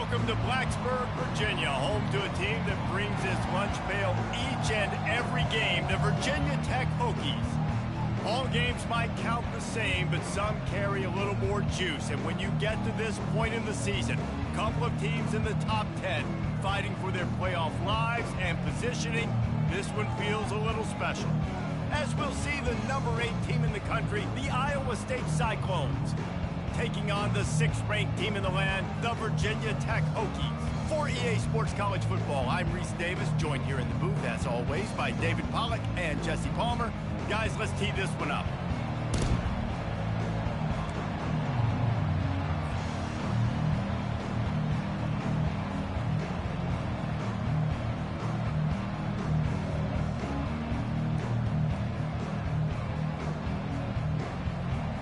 Welcome to Blacksburg, Virginia, home to a team that brings its lunch pail each and every game, the Virginia Tech Hokies. All games might count the same, but some carry a little more juice. And when you get to this point in the season, a couple of teams in the top 10 fighting for their playoff lives and positioning, this one feels a little special. As we'll see the number 8 team in the country, the Iowa State Cyclones, taking on the 6th-ranked team in the land, the Virginia Tech Hokies. For EA Sports College Football, I'm Reese Davis, joined here in the booth, as always, by David Pollack and Jesse Palmer. Guys, let's tee this one up.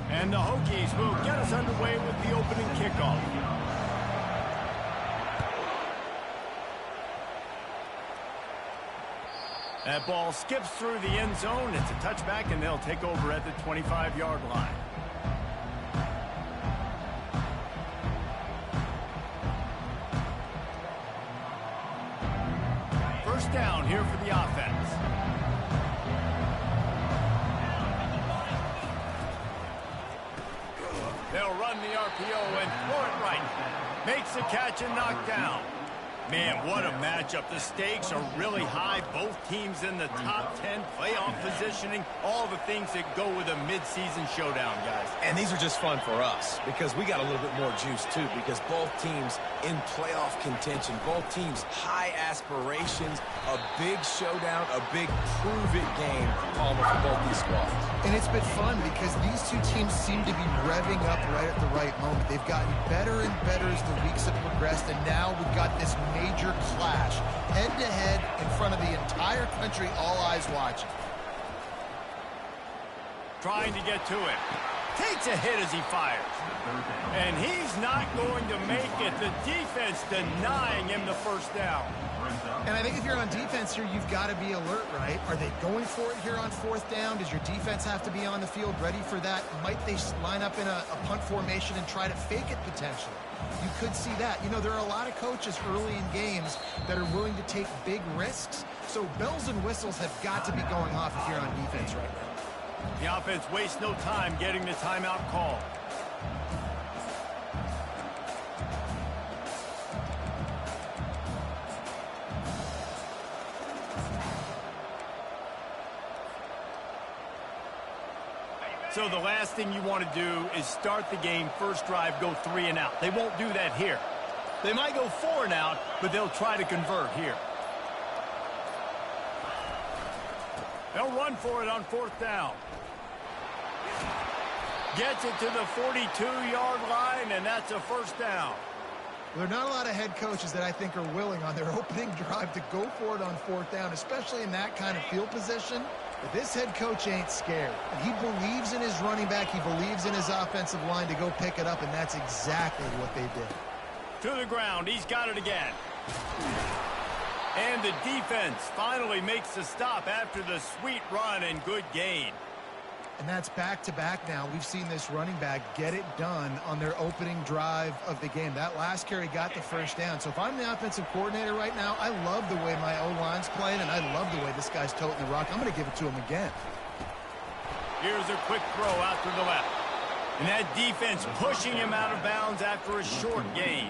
And the Hokies will get us underway with the opening kickoff. That ball skips through the end zone. It's a touchback, and they'll take over at the 25-yard line. First down here for the offense. They'll run the RPO and throw it right. Makes the catch and knock down. Man, what a matchup. The stakes are really high. Both teams in the top 10, playoff positioning, all the things that go with a midseason showdown, guys. And these are just fun for us because we got a little bit more juice, too, because both teams in playoff contention, both teams high aspirations, a big showdown, a big prove-it game, Palmer, for both these squads. And it's been fun because these two teams seem to be revving up right at the right moment. They've gotten better and better as the weeks have progressed, and now we've got this major clash, head-to-head in front of the entire country, all eyes watching. Trying to get to him. Takes a hit as he fires. And he's not going to make it. The defense denying him the first down. And I think if you're on defense here, you've got to be alert, right? Are they going for it here on 4th down? Does your defense have to be on the field ready for that? Might they line up in a punt formation and try to fake it potentially? You could see that. You know, there are a lot of coaches early in games that are willing to take big risks. So bells and whistles have got to be going off if you're on defense right now. The offense wastes no time getting the timeout call. So the last thing you want to do is start the game, first drive, go 3 and out. They won't do that here. They might go 4 and out, but they'll try to convert here. They'll run for it on 4th down. Gets it to the 42-yard line, and that's a first down. There are not a lot of head coaches that I think are willing on their opening drive to go for it on 4th down, especially in that kind of field position. But this head coach ain't scared. He believes in his running back. He believes in his offensive line to go pick it up, and that's exactly what they did. To the ground. He's got it again. And the defense finally makes the stop after the sweet run and good gain. And that's back-to-back now. We've seen this running back get it done on their opening drive of the game. That last carry got the first down. So if I'm the offensive coordinator right now, I love the way my O-line's playing, and I love the way this guy's toting the rock. I'm going to give it to him again. Here's a quick throw out to the left. And that defense pushing him out of bounds after a short gain.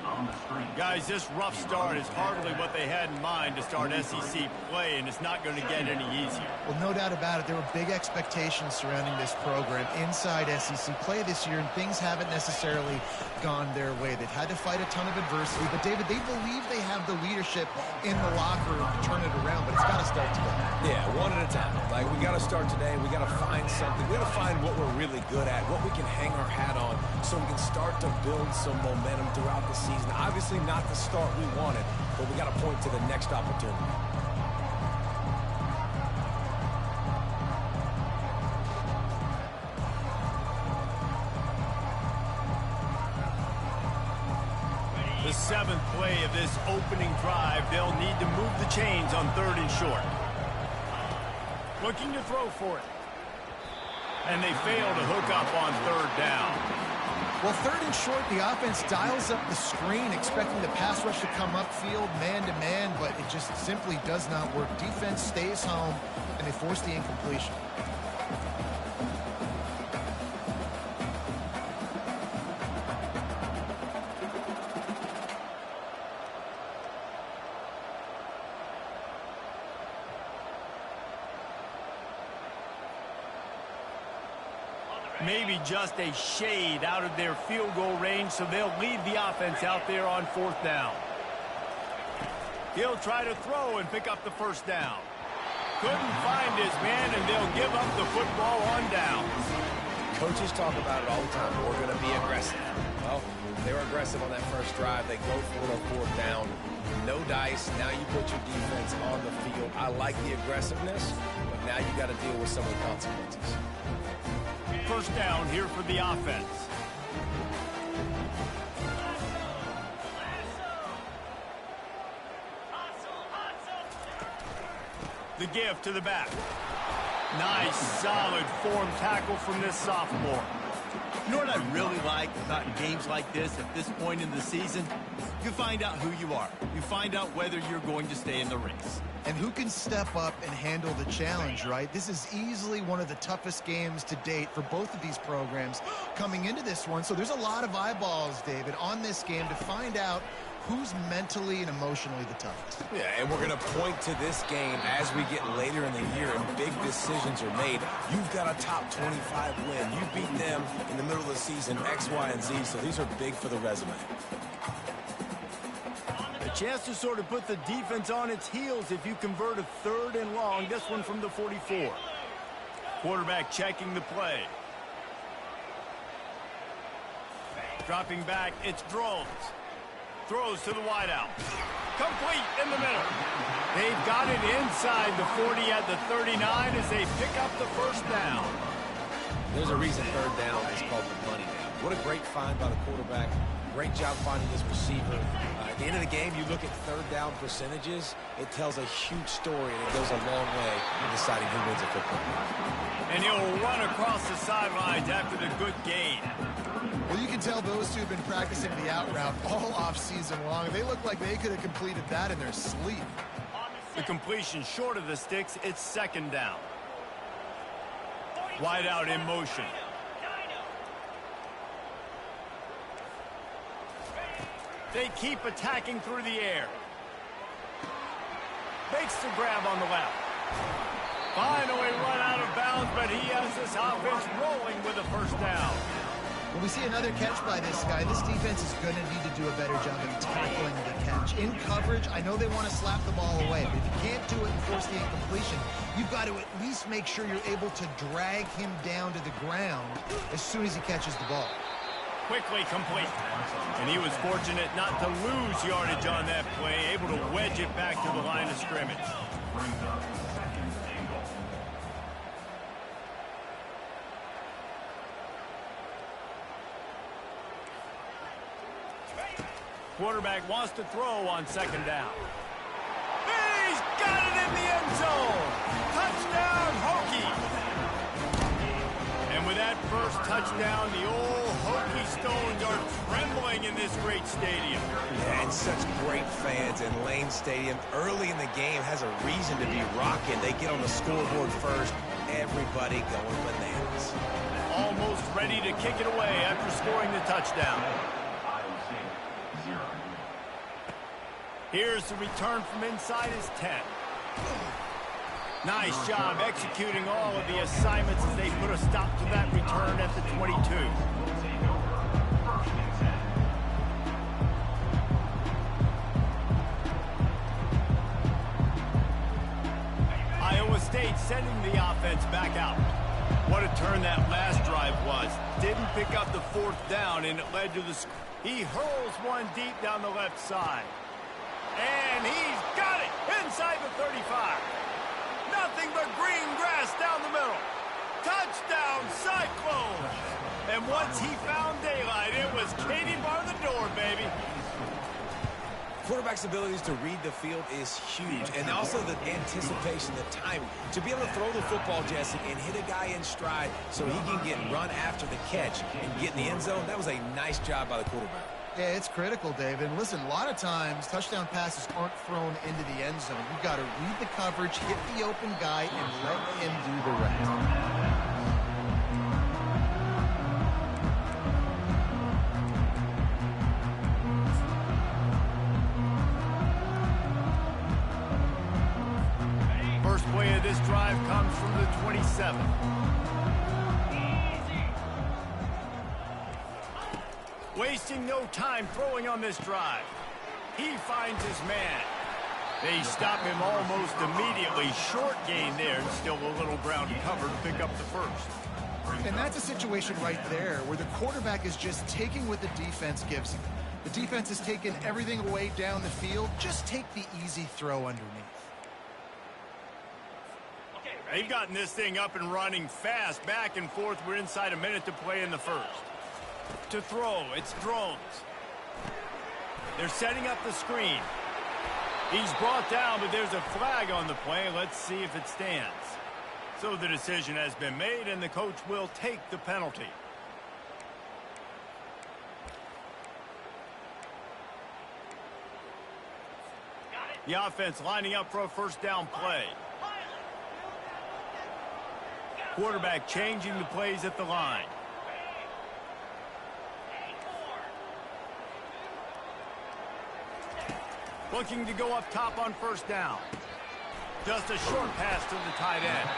Guys, this rough start is hardly what they had in mind to start SEC play, and it's not going to get any easier. Well, no doubt about it. There were big expectations surrounding this program inside SEC play this year, and things haven't necessarily gone their way. They've had to fight a ton of adversity, but, David, they believe they have the leadership in the locker room to turn it around, but it's got to start today. Yeah, one at a time. Like, we got to start today. We got to find something. We got to find what we're really good at, what we can hang our hat on so we can start to build some momentum throughout the season. Obviously not the start we wanted, but we got to point to the next opportunity. The 7th play of this opening drive, they'll need to move the chains on 3rd and short. Looking to throw for it. And they fail to hook up on 3rd down. Well, third and short, the offense dials up the screen, expecting the pass rush to come upfield man-to-man, but it just simply does not work. Defense stays home, and they force the incompletion. Maybe just a shade out of their field goal range, so they'll leave the offense out there on fourth down. He'll try to throw and pick up the first down. Couldn't find his man, and they'll give up the football on downs. Coaches talk about it all the time. We're going to be aggressive. Well, they were aggressive on that first drive. They go for it on fourth down. No dice. Now you put your defense on the field. I like the aggressiveness, but now you got to deal with some of the consequences. First down here for the offense. The give to the back. Nice, solid form tackle from this sophomore. You know what I really like about games like this at this point in the season? You find out who you are. You find out whether you're going to stay in the race. And who can step up and handle the challenge, right? This is easily one of the toughest games to date for both of these programs coming into this one. So there's a lot of eyeballs, David, on this game to find out who's mentally and emotionally the toughest. Yeah, and we're going to point to this game as we get later in the year and big decisions are made. You've got a top 25 win. You beat them in the middle of the season, X, Y, and Z, so these are big for the resume. A chance to sort of put the defense on its heels if you convert a third and long. This one from the 44. Quarterback checking the play. Dropping back, it's Drones. Throws to the wideout. Complete in the middle. They've got it inside the 40 at the 39 as they pick up the first down. There's a reason third down is called the money down. What a great find by the quarterback. Great job finding this receiver. At the end of the game, you look at third down percentages, it tells a huge story, and it goes a long way in deciding who wins a football game. And he'll run across the sidelines after the good gain. Well, you can tell those two have been practicing the out route all off-season long. They look like they could have completed that in their sleep. The completion short of the sticks, it's second down. Wide out in motion. They keep attacking through the air. Makes the grab on the left. Finally run out of bounds, but he has this offense rolling with a first down. When we see another catch by this guy, this defense is going to need to do a better job of tackling the catch. In coverage, I know they want to slap the ball away, but if you can't do it and force the incompletion, you've got to at least make sure you're able to drag him down to the ground as soon as he catches the ball. Quickly complete. And he was fortunate not to lose yardage on that play, able to wedge it back to the line of scrimmage. Quarterback wants to throw on second down. He's got it in the end zone. Touchdown, Hokies. And with that first touchdown, the old Hokie Stones are trembling in this great stadium. Yeah, and such great fans in Lane Stadium. Early in the game has a reason to be rocking. They get on the scoreboard first. Everybody going bananas. Almost ready to kick it away after scoring the touchdown. Here's the return from inside his 10. Nice job executing all of the assignments as they put a stop to that return at the 22. Iowa State sending the offense back out. What a turn that last drive was. Didn't pick up the fourth down, and it led to the... He hurls one deep down the left side. And he's got it inside the 35. Nothing but green grass down the middle. Touchdown, Cyclones. And once he found daylight, it was Katie bar the door, baby. Quarterback's abilities to read the field is huge, and also the anticipation, the timing. To be able to throw the football, Jesse, and hit a guy in stride so he can get run after the catch and get in the end zone, that was a nice job by the quarterback. Yeah, it's critical, David. And listen, a lot of times touchdown passes aren't thrown into the end zone. You've got to read the coverage, hit the open guy, and let him do the rest. First play of this drive comes from the 27. Wasting no time throwing on this drive. He finds his man. They stop him almost immediately. Short gain there, and still a little ground to cover to pick up the first. And that's a situation right there where the quarterback is just taking what the defense gives him. The defense has taken everything away down the field. Just take the easy throw underneath. They've gotten this thing up and running fast, back and forth. We're inside a minute to play in the first. To throw, it's Drones. They're setting up the screen. He's brought down, but there's a flag on the play. Let's see if it stands. So the decision has been made, and the coach will take the penalty. The offense lining up for a first down play. Quarterback changing the plays at the line. Looking to go up top on first down. Just a short pass to the tight end.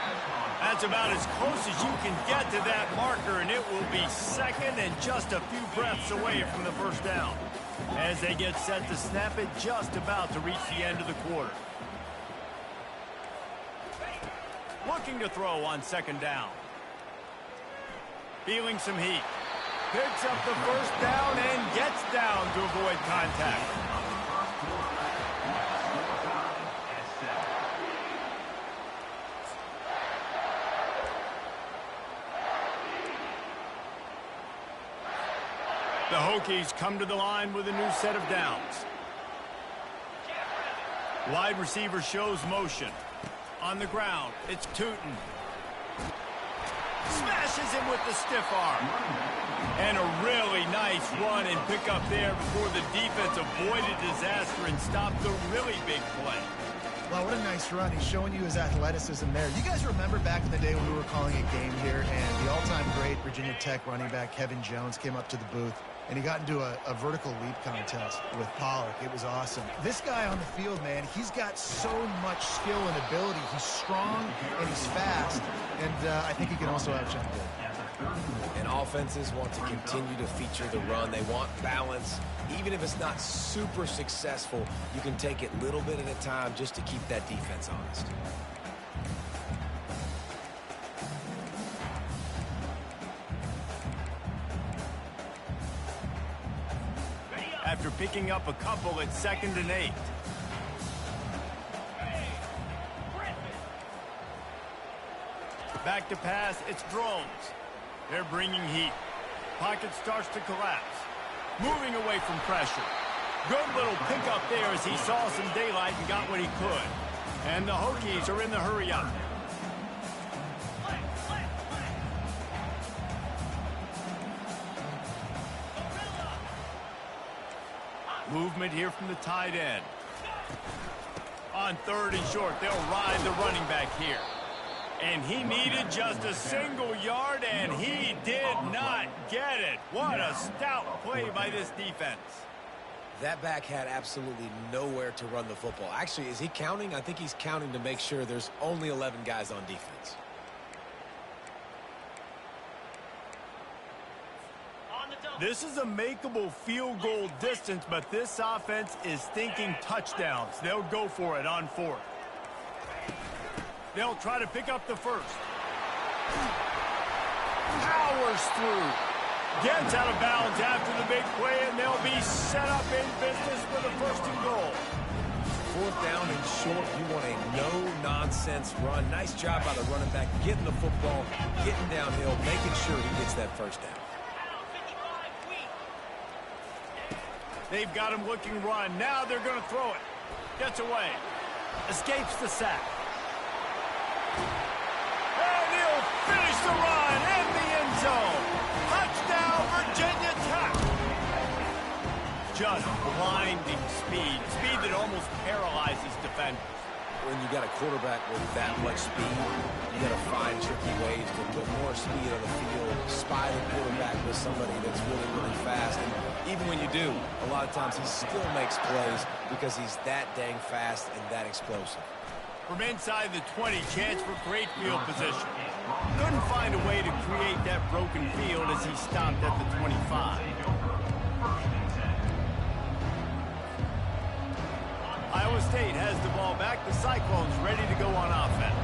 That's about as close as you can get to that marker, and it will be second and just a few breaths away from the first down. As they get set to snap it, just about to reach the end of the quarter. Looking to throw on second down. Feeling some heat. Picks up the first down and gets down to avoid contact. The Hokies come to the line with a new set of downs. Wide receiver shows motion. On the ground, it's Tootin. Smashes him with the stiff arm. And a really nice run and pick up there before the defense avoided disaster and stopped the really big play. Well, what a nice run. He's showing you his athleticism there. You guys remember back in the day when we were calling a game here and the all-time great Virginia Tech running back Kevin Jones came up to the booth and he got into a vertical leap contest with Pollock. It was awesome. This guy on the field, man, he's got so much skill and ability. He's strong and he's fast, and I think he can also outshine good. And offenses want to continue to feature the run. They want balance. Even if it's not super successful, you can take it little bit at a time just to keep that defense honest. After picking up a couple, it's 2nd and 8. Back to pass, it's Drones. They're bringing heat. Pocket starts to collapse. Moving away from pressure. Good little pickup there as he saw some daylight and got what he could. And the Hokies are in the hurry up. Movement here from the tight end. On 3rd and short, they'll ride the running back here. And he needed just a single yard, and he did not get it. What a stout play by this defense. That back had absolutely nowhere to run the football. Actually, is he counting? I think he's counting to make sure there's only 11 guys on defense. This is a makeable field goal distance, but this offense is thinking touchdowns. They'll go for it on 4th. They'll try to pick up the first. Powers through. Gets out of bounds after the big play, and they'll be set up in business with a 1st and goal. 4th down and short, you want a no-nonsense run. Nice job by the running back, getting the football, getting downhill, making sure he gets that first down. They've got him looking run. Now they're going to throw it. Gets away. Escapes the sack. And he'll finish the run in the end zone. Touchdown, Virginia Tech. Just blinding speed. Speed that almost paralyzes defenders. When you got a quarterback with that much speed, you got to find tricky ways to put more speed on the field, spy the quarterback with somebody that's really, really fast. And even when you do, a lot of times he still makes plays because he's that dang fast and that explosive. From inside the 20, chance for great field position. Couldn't find a way to create that broken field as he stopped at the 25. Iowa State has the ball back. The Cyclones ready to go on offense.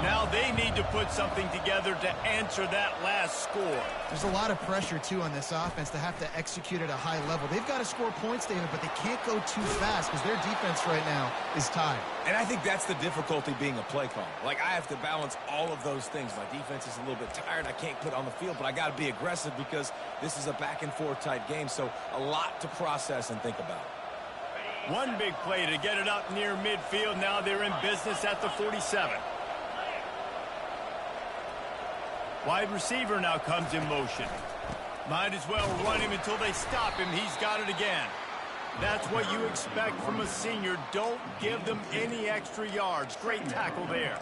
Now they need to put something together to answer that last score. There's a lot of pressure, too, on this offense to have to execute at a high level. They've got to score points, David, but they can't go too fast because their defense right now is tied. And I think that's the difficulty being a play caller. Like, I have to balance all of those things. My defense is a little bit tired. I can't put on the field, but I got to be aggressive because this is a back-and-forth type game, so a lot to process and think about. One big play to get it up near midfield. Now they're in business at the 47. Wide receiver now comes in motion. Might as well run him until they stop him. He's got it again. That's what you expect from a senior. Don't give them any extra yards. Great tackle there.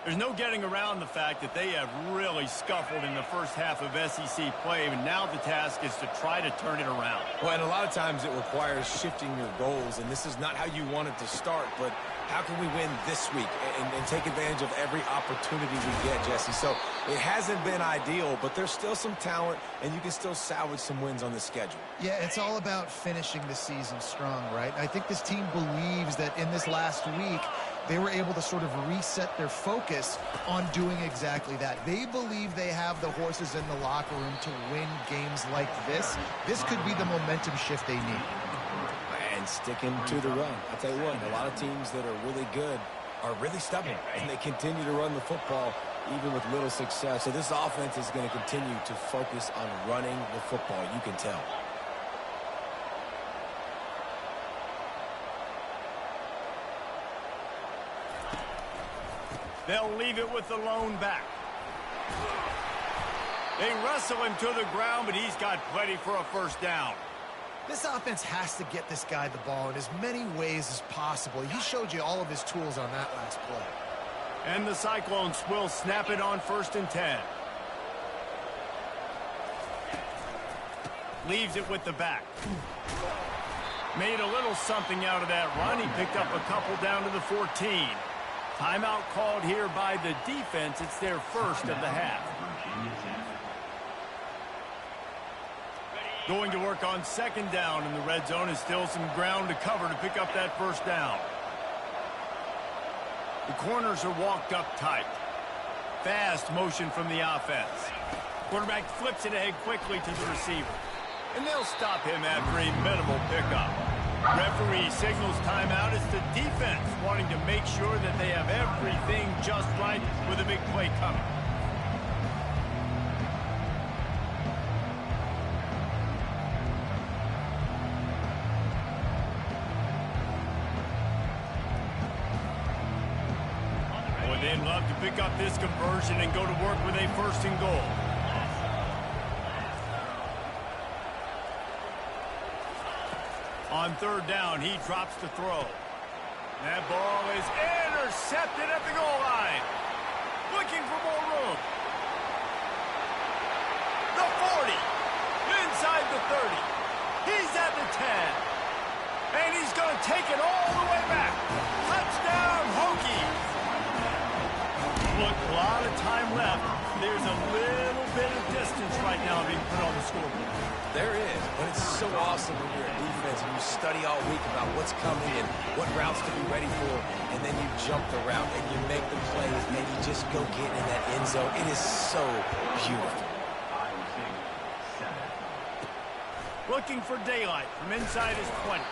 There's no getting around the fact that they have really scuffled in the first half of SEC play, and now the task is to try to turn it around. Well, and a lot of times it requires shifting your goals, and this is not how you want it to start, but how can we win this week and take advantage of every opportunity we get, Jesse? So it hasn't been ideal, but there's still some talent, and you can still salvage some wins on the schedule. Yeah, it's all about finishing the season strong, right? I think this team believes that in this last week, they were able to sort of reset their focus on doing exactly that. They believe they have the horses in the locker room to win games like this. This could be the momentum shift they need. And sticking to the run. I'll tell you what, a lot of teams that are really good are really stubborn, and they continue to run the football even with little success. So this offense is going to continue to focus on running the football, you can tell. They'll leave it with the lone back. They wrestle him to the ground, but he's got plenty for a first down. This offense has to get this guy the ball in as many ways as possible. He showed you all of his tools on that last play. And the Cyclones will snap it on 1st and 10. Leaves it with the back. Made a little something out of that run. He picked up a couple down to the 14. Timeout called here by the defense. It's their first of the half. Going to work on 2nd down in the red zone. Is still some ground to cover to pick up that first down. The corners are walked up tight. Fast motion from the offense. Quarterback flips it ahead quickly to the receiver. And they'll stop him after a minimal pickup. Referee signals timeout. It's the defense wanting to make sure that they have everything just right with a big play coming. Boy, they'd love to pick up this conversion and go to work with a 1st and goal. On 3rd down, he drops the throw. That ball is intercepted at the goal line. Looking for more room. The 40. Inside the 30. He's at the 10. And he's going to take it all the way back. Touchdown, Hokies. Look, a lot of time left. There's a little bit of distance right now being put on the scoreboard. There is, but it's so awesome when you're a defense and you study all week about what's coming and what routes to be ready for, and then you jump the route and you make the plays and you just go get in that end zone. It is so beautiful. Looking for daylight from inside his 20.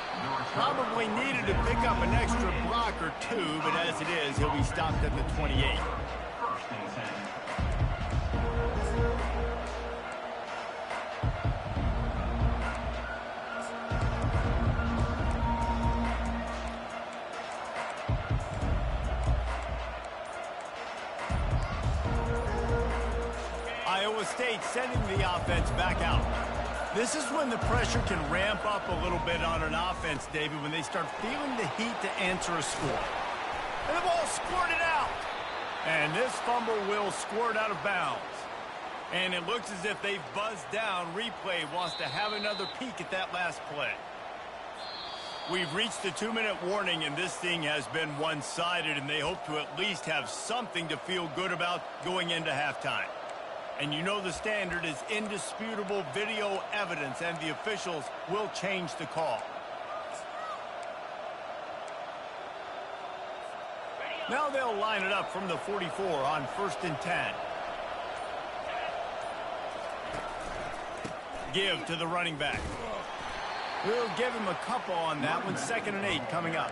Probably needed to pick up an extra block or two, but as it is, he'll be stopped at the 28. Iowa State sending the offense back out. This is when the pressure can ramp up a little bit on an offense, David, when they start feeling the heat to answer a score. And the ball squirted out. And this fumble will squirt out of bounds. And it looks as if they've buzzed down. Replay wants to have another peek at that last play. We've reached the 2-minute warning, and this thing has been one-sided, and they hope to at least have something to feel good about going into halftime. And you know the standard is indisputable video evidence, and the officials will change the call. Now they'll line it up from the 44 on 1st and 10. Give to the running back. We'll give him a couple on that one. 2nd and 8 coming up.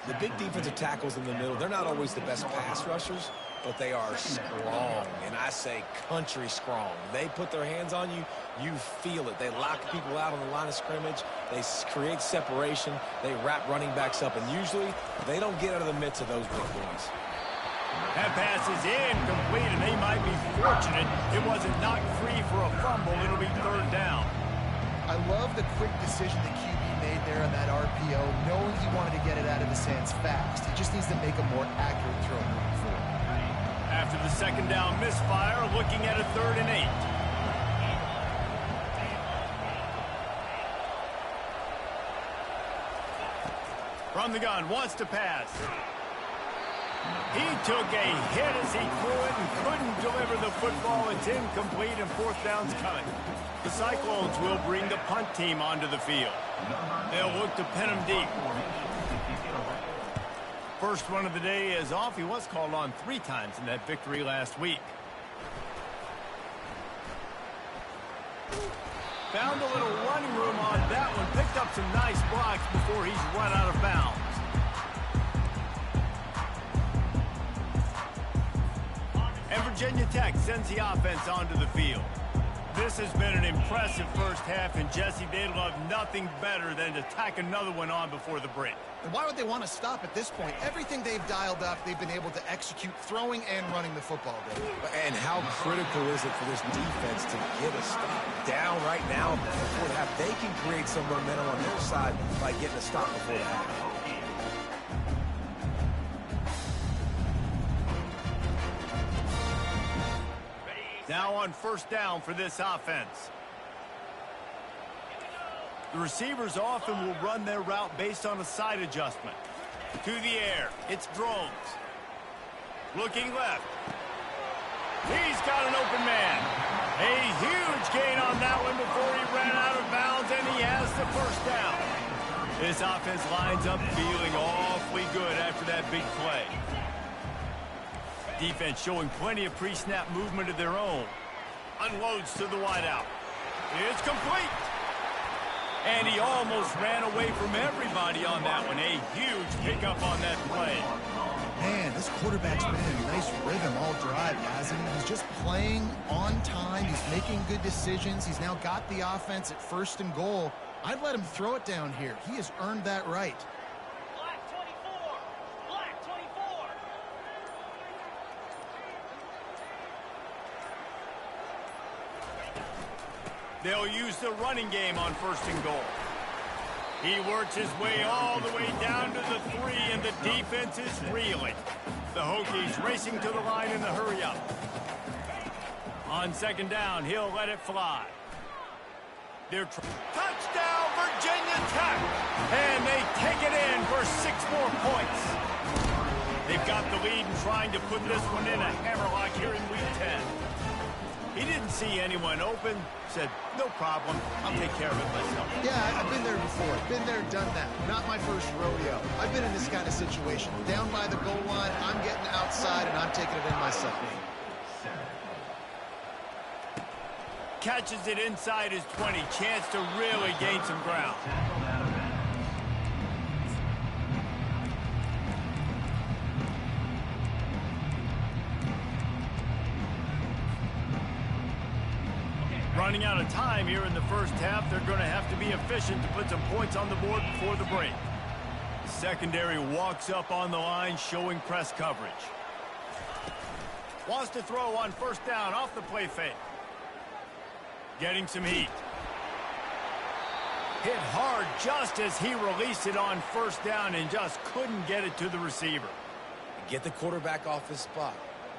The big defensive tackles in the middle, they're not always the best pass rushers, but they are strong, and I say country strong. They put their hands on you, you feel it. They lock people out on the line of scrimmage. They create separation. They wrap running backs up, and usually they don't get out of the midst of those big boys. That pass is incomplete, and they might be fortunate it wasn't knocked free for a fumble. It'll be 3rd down. I love the quick decision the QB made there on that RPO, knowing he wanted to get it out of his hands fast. He just needs to make a more accurate throw moving forward. After the 2nd down misfire, looking at a 3rd and 8. From the gun, wants to pass. He took a hit as he threw it and couldn't deliver the football. It's incomplete, and 4th down's coming. The Cyclones will bring the punt team onto the field. They'll look to pin him deep. First one of the day is off. He was called on 3 times in that victory last week. Found a little running room on that one. Picked up some nice blocks before he's run out of bounds. And Virginia Tech sends the offense onto the field. This has been an impressive first half, and Jesse, they'd love nothing better than to tack another one on before the break. And why would they want to stop at this point? Everything they've dialed up, they've been able to execute throwing and running the football. And how critical is it for this defense to get a stop down right now before the half? They can create some momentum on their side by getting a stop before the half. Now on 1st down for this offense. The receivers often will run their route based on a side adjustment. To the air, it's Drones. Looking left. He's got an open man. A huge gain on that one before he ran out of bounds, and he has the 1st down. This offense lines up feeling awfully good after that big play. Defense showing plenty of pre-snap movement of their own. Unloads to the wideout. It's complete. And he almost ran away from everybody on that one. A huge pickup on that play. Man, this quarterback's been in a nice rhythm all drive, hasn't he? He's just playing on time. He's making good decisions. He's now got the offense at 1st and goal. I'd let him throw it down here. He has earned that right. They'll use the running game on 1st and goal. He works his way all the way down to the 3, and the defense is reeling. The Hokies racing to the line in the hurry-up. On 2nd down, he'll let it fly. Touchdown, Virginia Tech! And they take it in for 6 more points. They've got the lead and trying to put this one in a hammerlock here in Week 10. He didn't see anyone open, said, no problem, I'll take care of it myself. Yeah, I've been there before. Been there, done that. Not my first rodeo. I've been in this kind of situation. Down by the goal line, I'm getting outside, and I'm taking it in myself. Catches it inside his 20. Chance to really gain some ground. Running out of time here in the first half. They're going to have to be efficient to put some points on the board before the break. Secondary walks up on the line, showing press coverage. Wants to throw on 1st down off the play fake. Getting some heat. Hit hard just as he released it on first down and just couldn't get it to the receiver. Get the quarterback off his spot.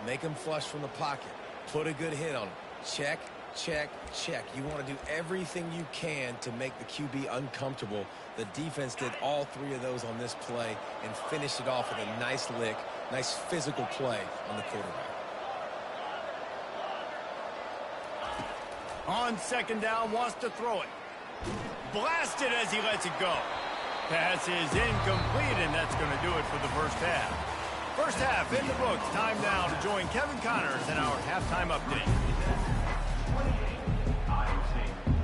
Make him flush from the pocket. Put a good hit on him. Check, check, check. You want to do everything you can to make the QB uncomfortable. The defense did all three of those on this play and finished it off with a nice lick, nice physical play on the quarterback. On second down, wants to throw it. Blasted as he lets it go. Pass is incomplete, and that's going to do it for the first half. First half in the books. Time now to join Kevin Connors in our halftime update.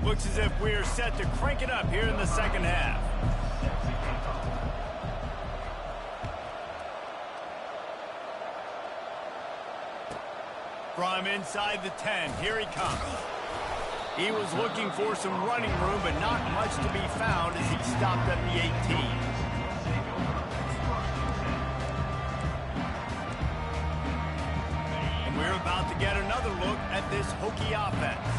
Looks as if we're set to crank it up here in the second half. From inside the 10, here he comes. He was looking for some running room, but not much to be found as he stopped at the 18. And we're about to get another look at this Hokie offense.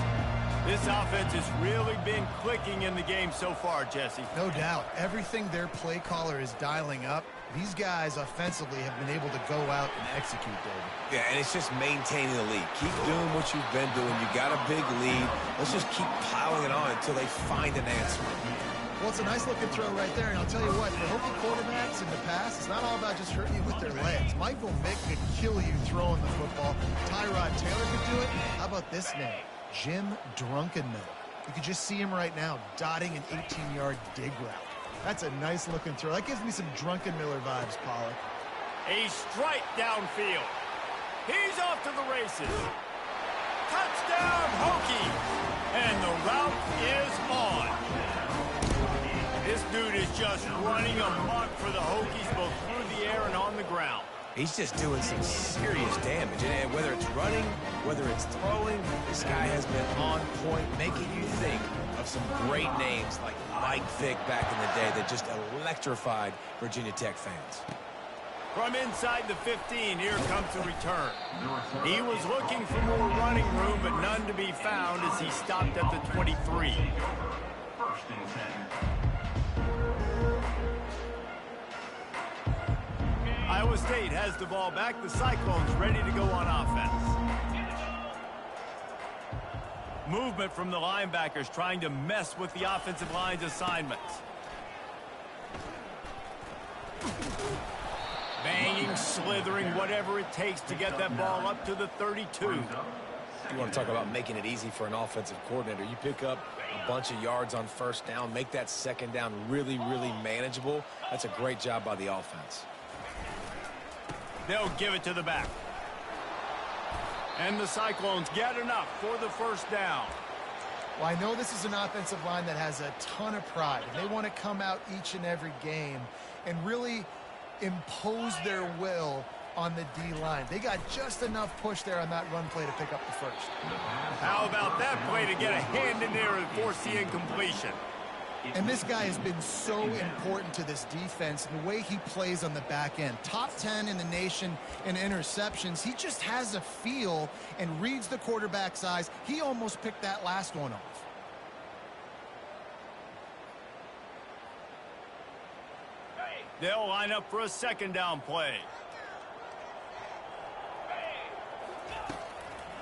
This offense has really been clicking in the game so far, Jesse. No doubt. Everything their play caller is dialing up, these guys offensively have been able to go out and execute, David. Yeah, and it's just maintaining the lead. Keep doing what you've been doing. You got a big lead. Let's just keep piling it on until they find an answer. Well, it's a nice-looking throw right there, and I'll tell you what, the Hokie quarterbacks in the past, it's not all about just hurting you with their legs. Michael Vick could kill you throwing the football. Tyrod Taylor could do it. How about this name? Jim Drunkenmiller. You could just see him right now dotting an 18-yard dig route. That's a nice-looking throw. That gives me some Drunkenmiller vibes, Pollock. A strike downfield. He's off to the races. Touchdown, Hokie! And the route is on. This dude is just running amok for the Hokies both through the air and on the ground. He's just doing some serious damage. And whether it's running, whether it's throwing, this guy has been on point, making you think of some great names like Mike Vick back in the day that just electrified Virginia Tech fans. From inside the 15, here comes the return. He was looking for more running room, but none to be found as he stopped at the 23. First and 10. Iowa State has the ball back. The Cyclones ready to go on offense. Movement from the linebackers trying to mess with the offensive line's assignments. Banging, slithering, whatever it takes to get that ball up to the 32. You want to talk about making it easy for an offensive coordinator. You pick up a bunch of yards on first down, make that second down really, really manageable. That's a great job by the offense. They'll give it to the back. And the Cyclones get enough for the first down. Well, I know this is an offensive line that has a ton of pride, and they want to come out each and every game and really impose their will on the D-line. They got just enough push there on that run play to pick up the first. How about that play to get a hand in there and force the incompletion? And this guy has been so important to this defense, the way he plays on the back end. Top 10 in the nation in interceptions. He just has a feel and reads the quarterback's eyes. He almost picked that last one off. They'll line up for a second down play.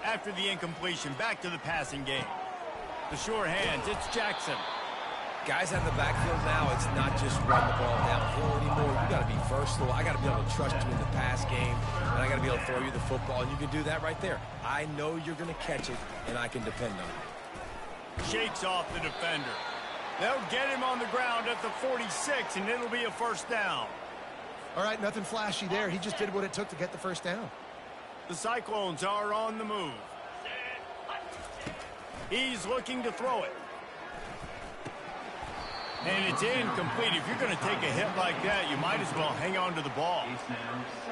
After the incompletion, back to the passing game. The sure hands, it's Jackson. Guys out of the backfield now, it's not just run the ball downhill anymore. You got to be versatile. I got to be able to trust you in the pass game, and I got to be able to throw you the football, and you can do that right there. I know you're going to catch it, and I can depend on it. Shakes off the defender. They'll get him on the ground at the 46, and it'll be a first down. All right, nothing flashy there. He just did what it took to get the first down. The Cyclones are on the move. He's looking to throw it. And it's incomplete. If you're going to take a hit like that, you might as well hang on to the ball.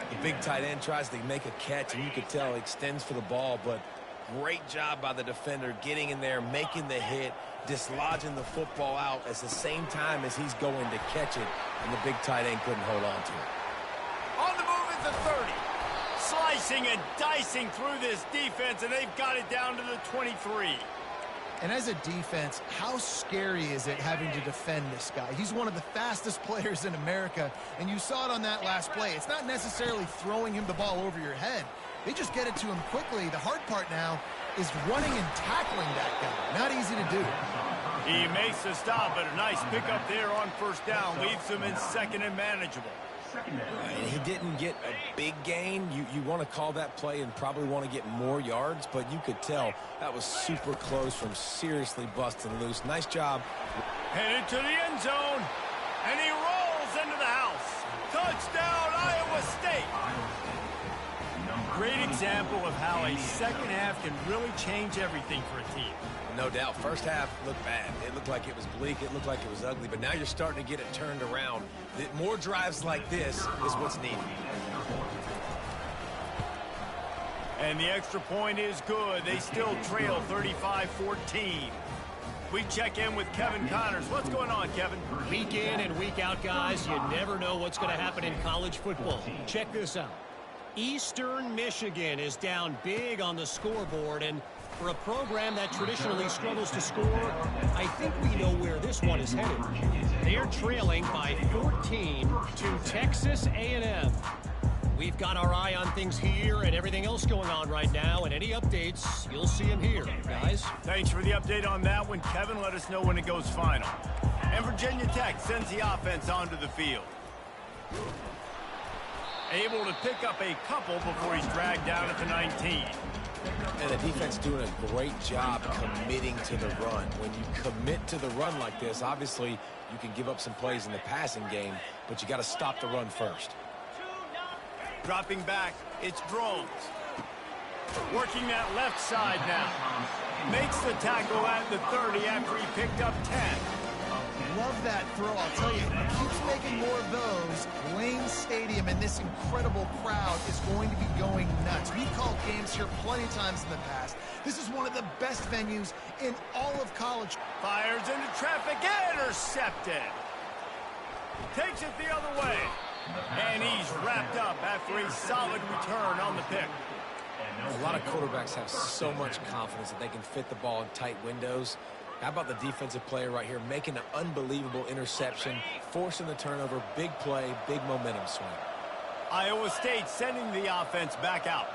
The big tight end tries to make a catch, and you can tell he extends for the ball, but great job by the defender getting in there, making the hit, dislodging the football out at the same time as he's going to catch it, and the big tight end couldn't hold on to it. On the move at the 30. Slicing and dicing through this defense, and they've got it down to the 23. And as a defense, how scary is it having to defend this guy? He's one of the fastest players in America, and you saw it on that last play. It's not necessarily throwing him the ball over your head. They just get it to him quickly. The hard part now is running and tackling that guy. Not easy to do. He makes the stop, but a nice pickup there on first down. Leaves him in second and manageable. And he didn't get a big gain. You want to call that play and probably want to get more yards, but you could tell that was super close from seriously busting loose. Nice job. Headed to the end zone, and he rolls into the house. Touchdown, Iowa State. Great example of how a second half can really change everything for a team. No doubt. First half looked bad. It looked like it was bleak. It looked like it was ugly. But now you're starting to get it turned around. More drives like this is what's needed. And the extra point is good. They still trail 35-14. We check in with Kevin Connors. What's going on, Kevin? Week in and week out, guys. You never know what's going to happen in college football. Check this out. Eastern Michigan is down big on the scoreboard, and for a program that traditionally struggles to score, I think we know where this one is headed. They're trailing by 14 to Texas A&M. We've got our eye on things here and everything else going on right now, and any updates, you'll see them here, guys. Thanks for the update on that one, Kevin. Let us know when it goes final. And Virginia Tech sends the offense onto the field. Able to pick up a couple before he's dragged down at the 19. And the defense doing a great job committing to the run. When you commit to the run like this, obviously you can give up some plays in the passing game, but you got to stop the run first. Dropping back, it's Drones. Working that left side now. Makes the tackle at the 30 after he picked up 10. Love that throw. I'll tell you, he keeps making more of those. Lane Stadium and this incredible crowd is going to be going nuts. We've called games here plenty of times in the past. This is one of the best venues in all of college. Fires into traffic, intercepted. Takes it the other way. And he's wrapped up after a solid return on the pick. A lot of quarterbacks have so much confidence that they can fit the ball in tight windows. How about the defensive player right here making an unbelievable interception, forcing the turnover, big play, big momentum swing. Iowa State sending the offense back out.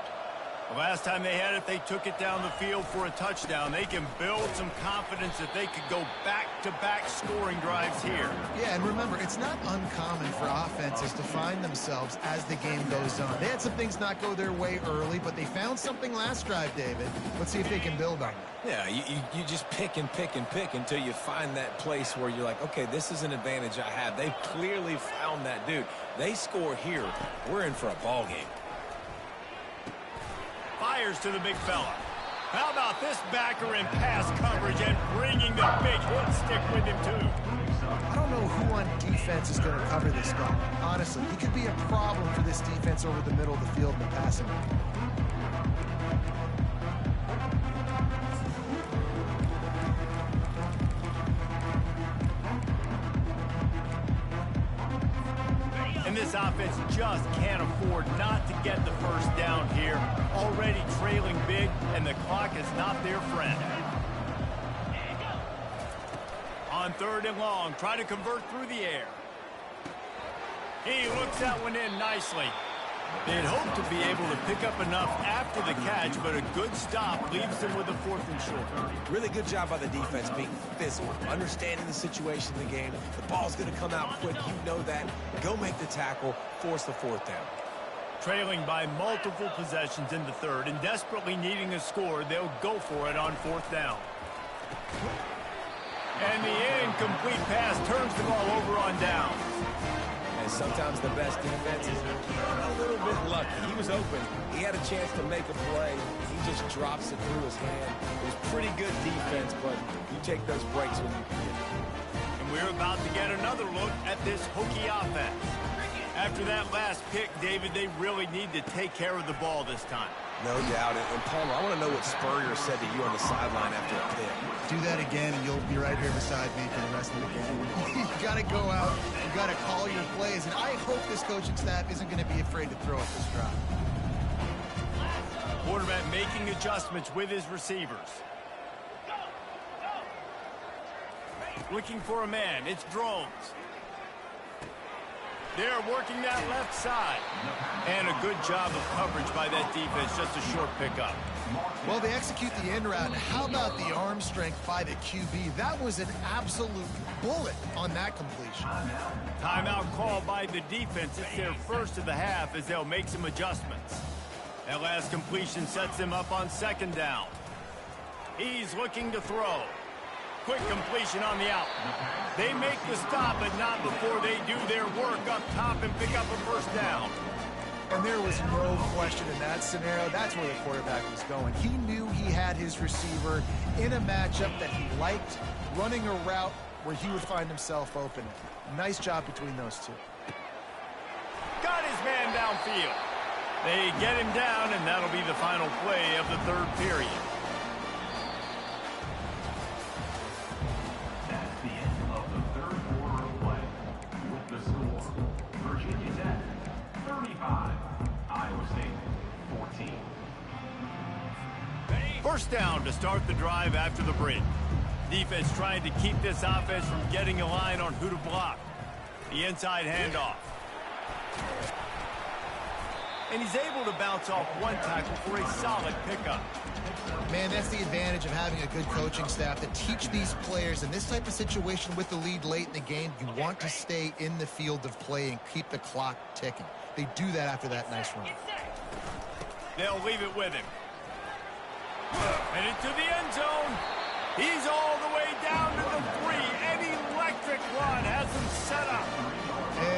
The last time they had it, they took it down the field for a touchdown. They can build some confidence that they could go back-to-back scoring drives here. Yeah, and remember, it's not uncommon for offenses to find themselves as the game goes on. They had some things not go their way early, but they found something last drive, David. Let's see if they can build on it. Yeah, you just pick and pick and pick until you find that place where you're like, okay, this is an advantage I have. They've clearly found that, dude. They score here, we're in for a ball game. Fires to the big fella. How about this backer in pass coverage and bringing the big hit stick with him, too? I don't know who on defense is going to cover this guy. Honestly, he could be a problem for this defense over the middle of the field in the passing game. And this offense just can't afford not to get the first down here. Already trailing big, and the clock is not their friend. On third and long, try to convert through the air. He looks that one in nicely. They'd hoped to be able to pick up enough after the catch, but a good stop leaves them with a 4th and short. Really good job by the defense being physical, understanding the situation in the game. The ball's going to come out quick. You know that. Go make the tackle, force the 4th down. Trailing by multiple possessions in the third and desperately needing a score, they'll go for it on 4th down. And the incomplete pass turns the ball over on down. And sometimes the best defense is a little bit lucky. He was open. He had a chance to make a play. He just drops it through his hand. It was pretty good defense, but you take those breaks when you can get it. And we're about to get another look at this Hokie offense. After that last pick, David, they really need to take care of the ball this time. No doubt. And Palmer, I want to know what Spurrier said to you on the sideline after a pick. Do that again, and you'll be right here beside me for the rest of the game. You got to go out. You got to call your plays. And I hope this coaching staff isn't going to be afraid to throw at this drive. Quarterback making adjustments with his receivers. looking for a man. It's Drones. They're working that left side. And a good job of coverage by that defense. Just a short pickup. Well, they execute the in route. How about the arm strength by the QB? That was an absolute bullet on that completion. Timeout called by the defense. It's their first of the half as they'll make some adjustments. That last completion sets them up on second down. He's looking to throw. Quick completion on the out. They make the stop, but not before they do their work up top and pick up a first down. And there was no question in that scenario. That's where the quarterback was going. He knew he had his receiver in a matchup that he liked, running a route where he would find himself open. Nice job between those two. Got his man downfield. They get him down, and that'll be the final play of the third period. That's the end of the third quarter of play. With the score, Virginia Tech 35, Iowa State 14. First down to start the drive after the break. Defense trying to keep this offense from getting a line on who to block. The inside handoff. And he's able to bounce off one tackle for a solid pickup. Man, that's the advantage of having a good coaching staff to teach these players in this type of situation with the lead late in the game. You want to stay in the field of play and keep the clock ticking. They do that after that nice run. They'll leave it with him. And into the end zone. He's all the way down to the 3. An electric run has him set up.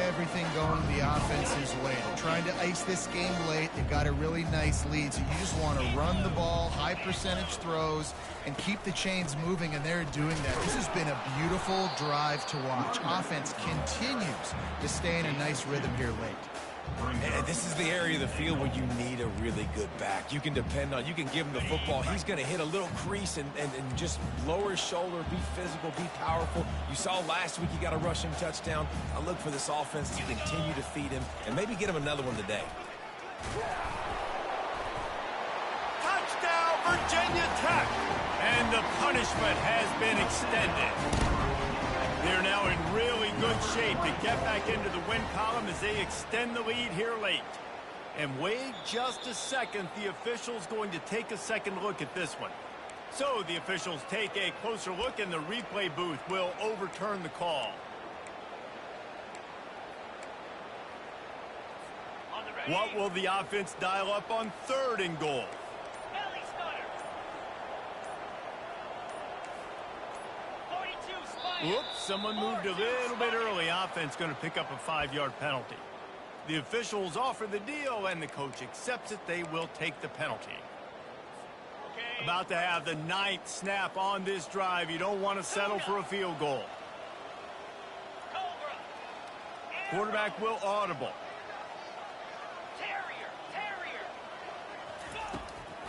Everything going the offense's way. They're trying to ice this game late. They've got a really nice lead, so you just want to run the ball, high percentage throws, and keep the chains moving, and they're doing that. This has been a beautiful drive to watch. Offense continues to stay in a nice rhythm here late. And this is the area of the field where you need a really good back. You can depend on, you can give him the football. He's going to hit a little crease and just lower his shoulder, be physical, be powerful. You saw last week he got a rushing touchdown. I look for this offense to continue to feed him and maybe get him another one today. Touchdown, Virginia Tech. And the punishment has been extended. They're now in really good shape to get back into the win column as they extend the lead here late. And wait just a second, the official's going to take a second look at this one. So the officials take a closer look and the replay booth will overturn the call. What will the offense dial up on 3rd and goal? Whoops, someone moved a little bit early. Offense going to pick up a 5-yard penalty. The officials offer the deal, and the coach accepts it. They will take the penalty. About to have the 9th snap on this drive. You don't want to settle for a field goal. Quarterback will audible.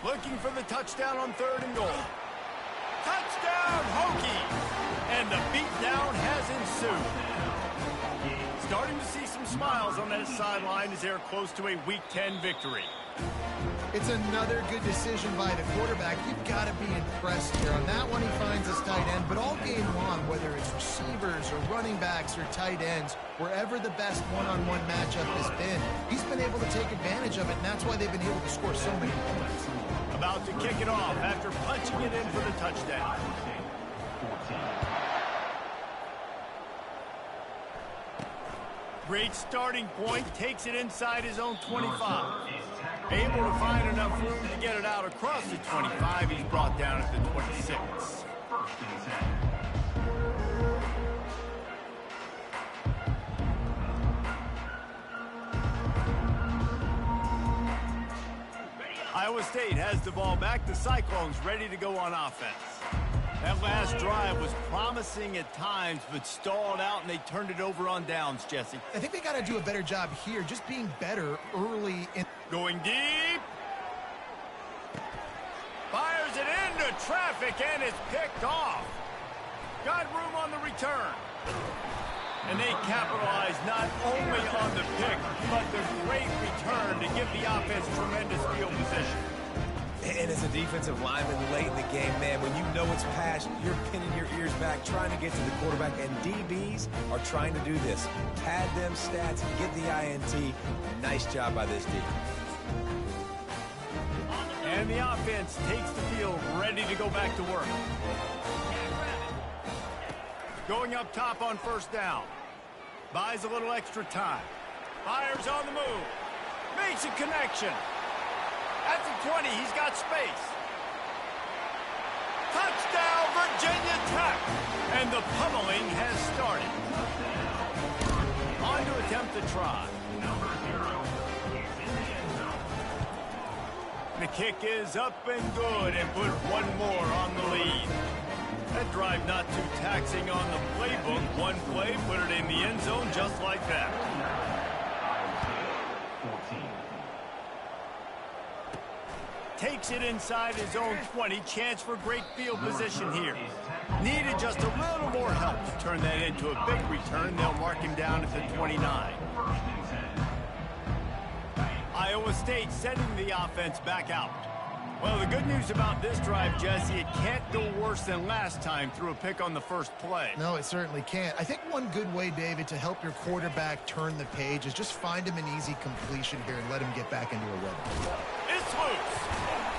Looking for the touchdown on 3rd and goal. Touchdown, Hokies! And the beatdown has ensued. Starting to see some smiles on that sideline as they're close to a Week 10 victory. It's another good decision by the quarterback. You've got to be impressed here. On that one, he finds his tight end. But all game long, whether it's receivers or running backs or tight ends, wherever the best one-on-one matchup has been, he's been able to take advantage of it, and that's why they've been able to score so many points. About to kick it off after punching it in for the touchdown. Great starting point, takes it inside his own 25. Able to find enough room to get it out across the 25. He's brought down at the 26. Iowa State has the ball back. The Cyclones ready to go on offense. That last drive was promising at times, but stalled out, and they turned it over on downs, Jesse. I think they got to do a better job here, just being better early in. Going deep. Fires it into traffic, and it's picked off. Got room on the return. And they capitalize not only on the pick, but the great return to give the offense tremendous field position. And as a defensive lineman late in the game, man, when you know it's passed, you're pinning your ears back, trying to get to the quarterback, and DBs are trying to do this. Pad them stats, get the INT. Nice job by this D. And the offense takes the field, ready to go back to work. Going up top on first down. Buys a little extra time. Fires on the move. Makes a connection. At the 20, he's got space. Touchdown, Virginia Tech! And the pummeling has started. On to attempt the try. The kick is up and good, and put one more on the lead. That drive not too taxing on the playbook. One play, put it in the end zone just like that. Takes it inside his own 20. Chance for great field position here. Needed just a little more help to turn that into a big return. They'll mark him down at the 29. Iowa State sending the offense back out. Well, the good news about this drive, Jesse, it can't go worse than last time through a pick on the first play. No, it certainly can't. I think one good way, David, to help your quarterback turn the page is just find him an easy completion here and let him get back into a rhythm. It's loose.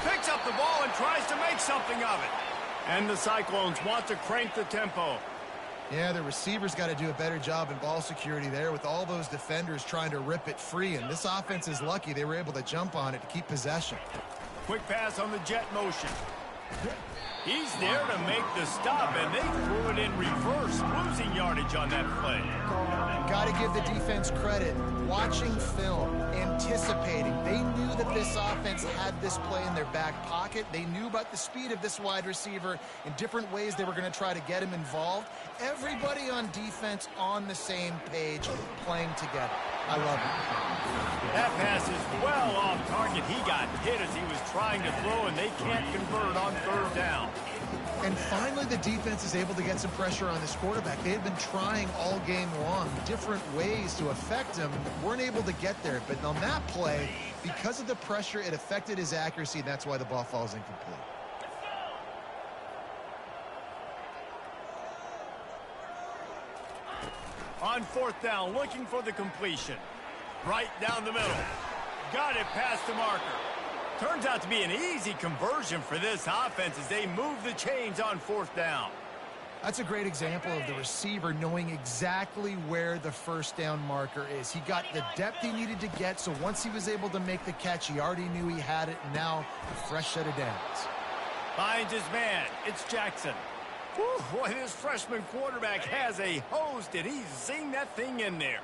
Picks up the ball and tries to make something of it. And the Cyclones want to crank the tempo. Yeah, the receiver's got to do a better job in ball security there with all those defenders trying to rip it free. And this offense is lucky they were able to jump on it to keep possession. Quick pass on the jet motion. He's there to make the stop, and they threw it in reverse, losing yardage on that play. Got to give the defense credit. Watching film, anticipating. They knew that this offense had this play in their back pocket. They knew about the speed of this wide receiver in different ways they were going to try to get him involved. Everybody on defense on the same page, playing together. I love it. That pass is well off target. He got hit as he was trying to throw, and they can't convert on third down. And finally, the defense is able to get some pressure on this quarterback. They had been trying all game long different ways to affect him, weren't able to get there. But on that play, because of the pressure, it affected his accuracy, and that's why the ball falls incomplete. On fourth down, looking for the completion. Right down the middle. Got it past the marker. Turns out to be an easy conversion for this offense as they move the chains on fourth down. That's a great example of the receiver knowing exactly where the first down marker is. He got the depth he needed to get, so once he was able to make the catch, he already knew he had it, and now a fresh set of downs. Finds his man. It's Jackson. Whew, boy, this freshman quarterback has a hose. Did he zing that thing in there?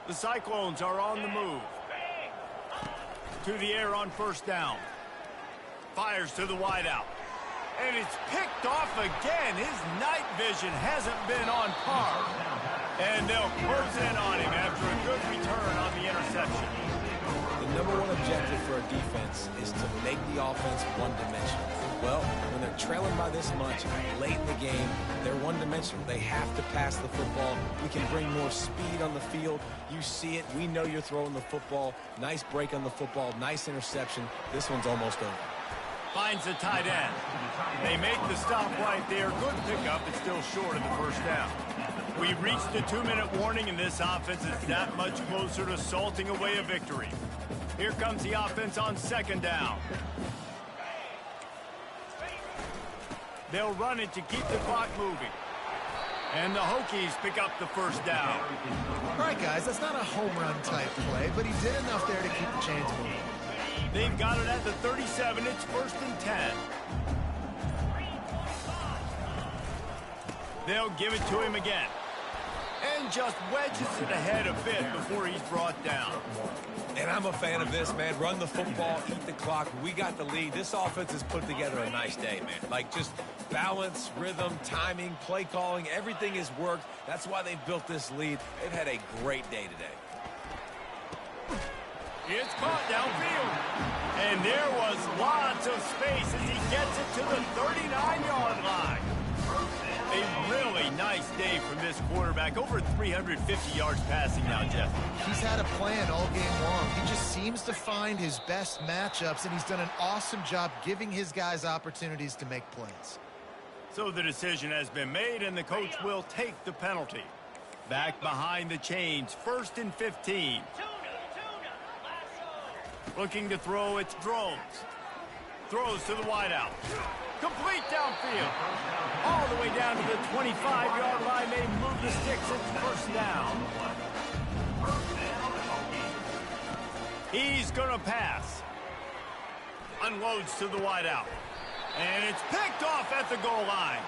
The Cyclones are on the move. To the air on first down. Fires to the wideout. And it's picked off again. His night vision hasn't been on par. And they'll close in on him after a good return on the interception. The number one objective for a defense is to make the offense one-dimensional. Well, when they're trailing by this much late in the game, they're one-dimensional. They have to pass the football. We can bring more speed on the field. You see it. We know you're throwing the football. Nice break on the football. Nice interception. This one's almost over. Finds the tight end. They make the stop right there. Good pickup, but still short of the first down. We've reached the 2-minute warning, and this offense is that much closer to salting away a victory. Here comes the offense on second down. They'll run it to keep the clock moving. And the Hokies pick up the first down. All right, guys, that's not a home run type play, but he did enough there to keep the chains moving. They've got it at the 37. It's 1st and 10. They'll give it to him again. And just wedges it ahead a bit before he's brought down. And I'm a fan of this, man. Run the football, eat the clock. We got the lead. This offense has put together a nice day, man. Like, just balance, rhythm, timing, play calling, everything has worked. That's why they've built this lead. They've had a great day today. It's caught downfield. And there was lots of space as he gets it to the 39-yard line. A really nice nice day from this quarterback. Over 350 yards passing now, Jeff. He's had a plan all game long. He just seems to find his best matchups, and he's done an awesome job giving his guys opportunities to make plays. So the decision has been made, and the coach will take the penalty. Back behind the chains, 1st and 15. Looking to throw, it's Drones. Throws to the wideout. Complete downfield. All the way down to the 25-yard line. They move the sticks. It's 1st down. He's going to pass. Unloads to the wideout. And it's picked off at the goal line.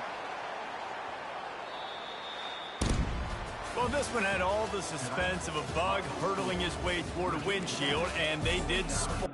Well, this one had all the suspense of a bug hurtling his way toward a windshield, and they did spot.